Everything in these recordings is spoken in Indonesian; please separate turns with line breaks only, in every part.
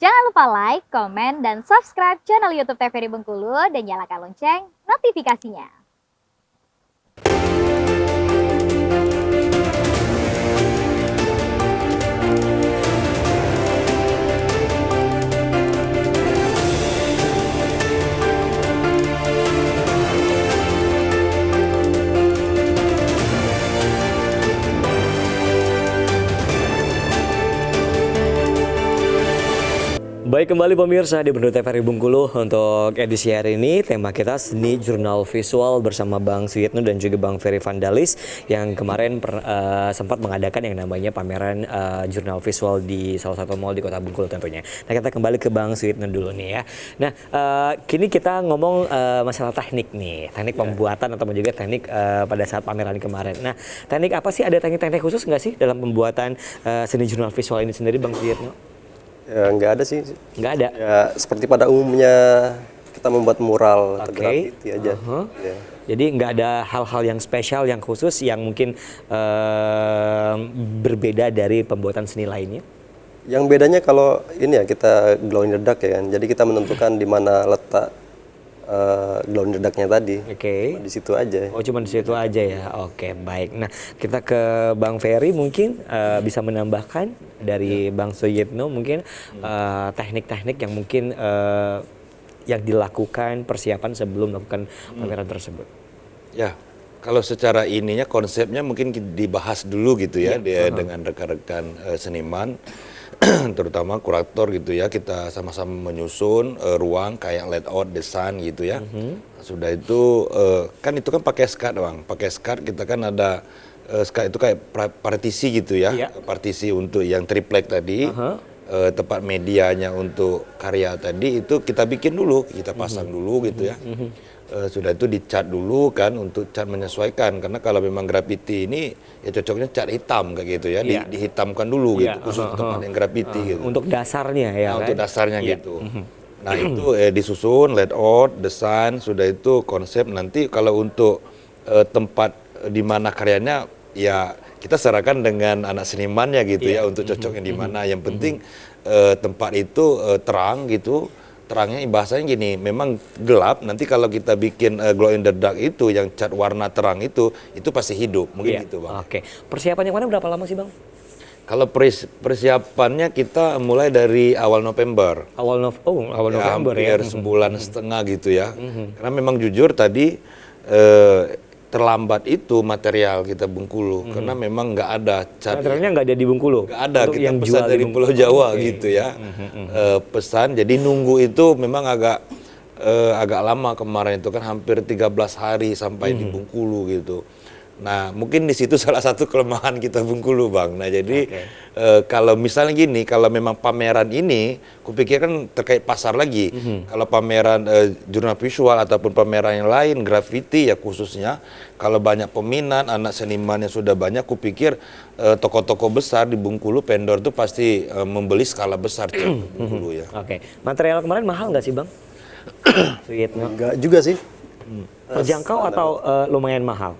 Jangan lupa like, komen, dan subscribe channel YouTube TVRI Bengkulu dan nyalakan lonceng notifikasinya.
Baik, kembali pemirsa di Bendul TVRI Bengkulu. Untuk edisi hari ini tema kita seni jurnal visual bersama Bang Suyitno dan juga Bang Ferry Vandalis yang kemarin sempat mengadakan yang namanya pameran jurnal visual di salah satu mall di Kota Bengkulu tentunya. Nah, kita kembali ke Bang Suyitno dulu nih ya. Nah, kini kita ngomong masalah teknik nih, teknik pembuatan atau juga teknik pada saat pameran kemarin. Nah, teknik apa sih, ada teknik-teknik khusus nggak sih dalam pembuatan seni jurnal visual ini sendiri, Bang Suyitno?
Ya, nggak ada sih.
Nggak ada?
Ya, seperti pada umumnya kita membuat mural atau graffiti aja. Ya.
Jadi nggak ada hal-hal yang spesial, yang khusus, yang mungkin berbeda dari pembuatan seni lainnya?
Yang bedanya kalau ini ya, kita glow in the dark ya kan. Jadi kita menentukan di mana letak glow in the dark-nya tadi.
Oke.
Di situ aja.
Oh, cuma di situ aja ya. Oke, baik. Nah, kita ke Bang Ferry mungkin bisa menambahkan dari Bang Suyitno mungkin teknik-teknik yang mungkin yang dilakukan persiapan sebelum melakukan pameran tersebut.
Ya, kalau secara ininya konsepnya mungkin dibahas dulu gitu ya, dengan rekan-rekan seniman, terutama kurator gitu ya, kita sama-sama menyusun ruang kayak layout desain gitu ya. Sudah itu kan itu kan pakai SCAD, Bang. Pakai SCAD kita kan ada SCAD itu kayak partisi gitu ya. Partisi untuk yang triplek tadi. Tempat medianya untuk karya tadi itu kita bikin dulu, kita pasang dulu gitu ya. Sudah itu dicat dulu kan, untuk cat menyesuaikan, karena kalau memang graffiti ini ya cocoknya cat hitam kayak gitu ya, dihitamkan dulu gitu, khusus tempat yang graffiti gitu.
Untuk dasarnya ya,
untuk dasarnya gitu. Nah itu disusun layout, desain, sudah itu konsep. Nanti kalau untuk tempat di mana karyanya ya kita serahkan dengan anak senimannya gitu ya, untuk cocoknya di mana. Yang penting tempat itu terang gitu. Terangnya bahasanya gini, memang gelap, nanti kalau kita bikin glow in the dark itu yang cat warna terang itu pasti hidup, mungkin gitu, Bang.
Oke. Persiapannya kemarin berapa lama sih, Bang?
Kalau persiapannya kita mulai dari awal November.
Awal November ya.
Hampir sebulan setengah gitu ya. Karena memang jujur tadi terlambat itu material kita Bengkulu, karena memang nggak ada cat.
Materialnya nggak ada di Bengkulu?
Nggak ada,
untuk
kita
yang
pesan
jual
dari Pulau Jawa gitu ya. Pesan, jadi nunggu itu memang agak lama kemarin itu kan, hampir 13 hari sampai di Bengkulu gitu. Nah mungkin di situ salah satu kelemahan kita Bengkulu, Bang. Nah jadi kalau misalnya gini, kalau memang pameran ini, kupikir kan terkait pasar lagi. Kalau pameran jurnal visual ataupun pameran yang lain, graffiti ya khususnya, kalau banyak peminat, anak seniman yang sudah banyak, kupikir toko-toko besar di Bengkulu, vendor itu pasti membeli skala besar di Bengkulu ya.
Oke. Material kemarin mahal nggak sih, Bang?
Enggak juga sih.
Terjangkau atau lumayan mahal?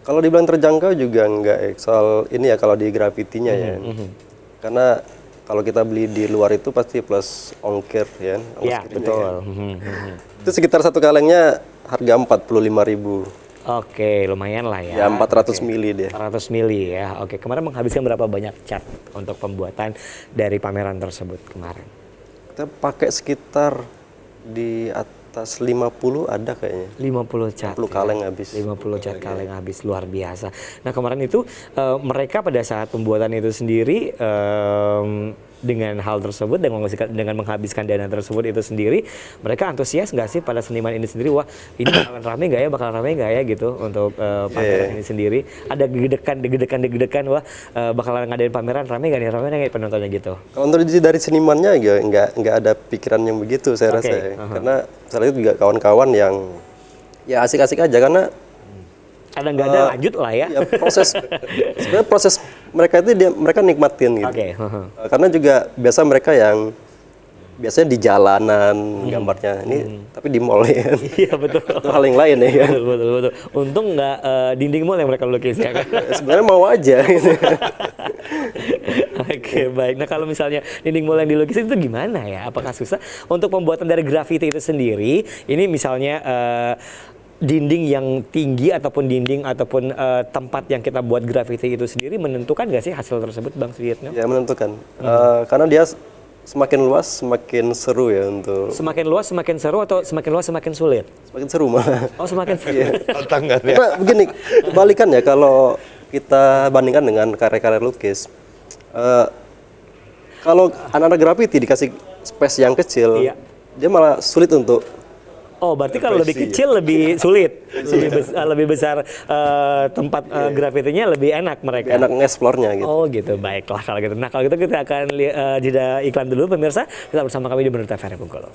Kalau dibilang terjangkau juga enggak, soal ini ya kalau di graffitinya ya. Karena kalau kita beli di luar itu pasti plus ongkir ya.
Iya, betul.
Itu sekitar satu kalengnya harga 45.000.
Oke, lumayan lah ya.
Ya 400 mili dia.
400 mili ya. Oke, kemarin menghabiskan berapa banyak cat untuk pembuatan dari pameran tersebut kemarin?
Kita pakai sekitar di atas 50 ada kayaknya.
50 cat.
50 kaleng habis.
50 cat kaleng habis, luar biasa. Nah, kemarin itu mereka pada saat pembuatan itu sendiri dengan hal tersebut, dengan menghabiskan dana tersebut itu sendiri, mereka antusias nggak sih pada seniman ini sendiri? Wah, ini bakalan rame nggak ya gitu untuk pameran ini sendiri? Ada gedekan, wah bakalan ngadain pameran, rame nggak penontonnya gitu?
Kalau untuk dari senimannya ya nggak ada pikiran yang begitu saya rasa ya. Karena saya lihat juga kawan-kawan yang ya asik-asik aja, karena
nggak ada lanjut lah ya.
Sebenarnya proses mereka itu mereka nikmatin gitu. Karena juga biasa mereka yang biasanya di jalanan gambarnya ini, tapi di mall ya.
Iya betul.
Itu hal yang lain ya kan.
Betul, betul, betul. Untung nggak dinding mall yang mereka lukis ya kan.
Sebenarnya mau aja gitu.
Oke, baik. Nah, kalau misalnya dinding mall yang dilukis itu gimana ya? Apakah susah untuk pembuatan dari graffiti itu sendiri? Ini misalnya dinding yang tinggi ataupun dinding ataupun tempat yang kita buat graffiti itu sendiri menentukan nggak sih hasil tersebut, Bang Suyitno?
Ya menentukan. Karena dia semakin luas semakin seru ya untuk.
Semakin luas semakin seru atau semakin luas semakin sulit?
Semakin seru malah.
Oh, semakin seru.
Tantangannya.
Karena begini, kebalikan ya kalau kita bandingkan dengan karya-karya lukis. Kalau anak-anak graffiti dikasih space yang kecil,
Iya.
dia malah sulit untuk.
Oh, berarti kalau lebih kecil lebih sulit, lebih besar tempat grafitinya lebih enak mereka.
Enak nge-explore-nya gitu.
Oh gitu, baiklah kalau gitu. Nah kalau gitu kita akan jeda iklan dulu pemirsa. Kita bersama kami di Bener TVRI Bengkulu.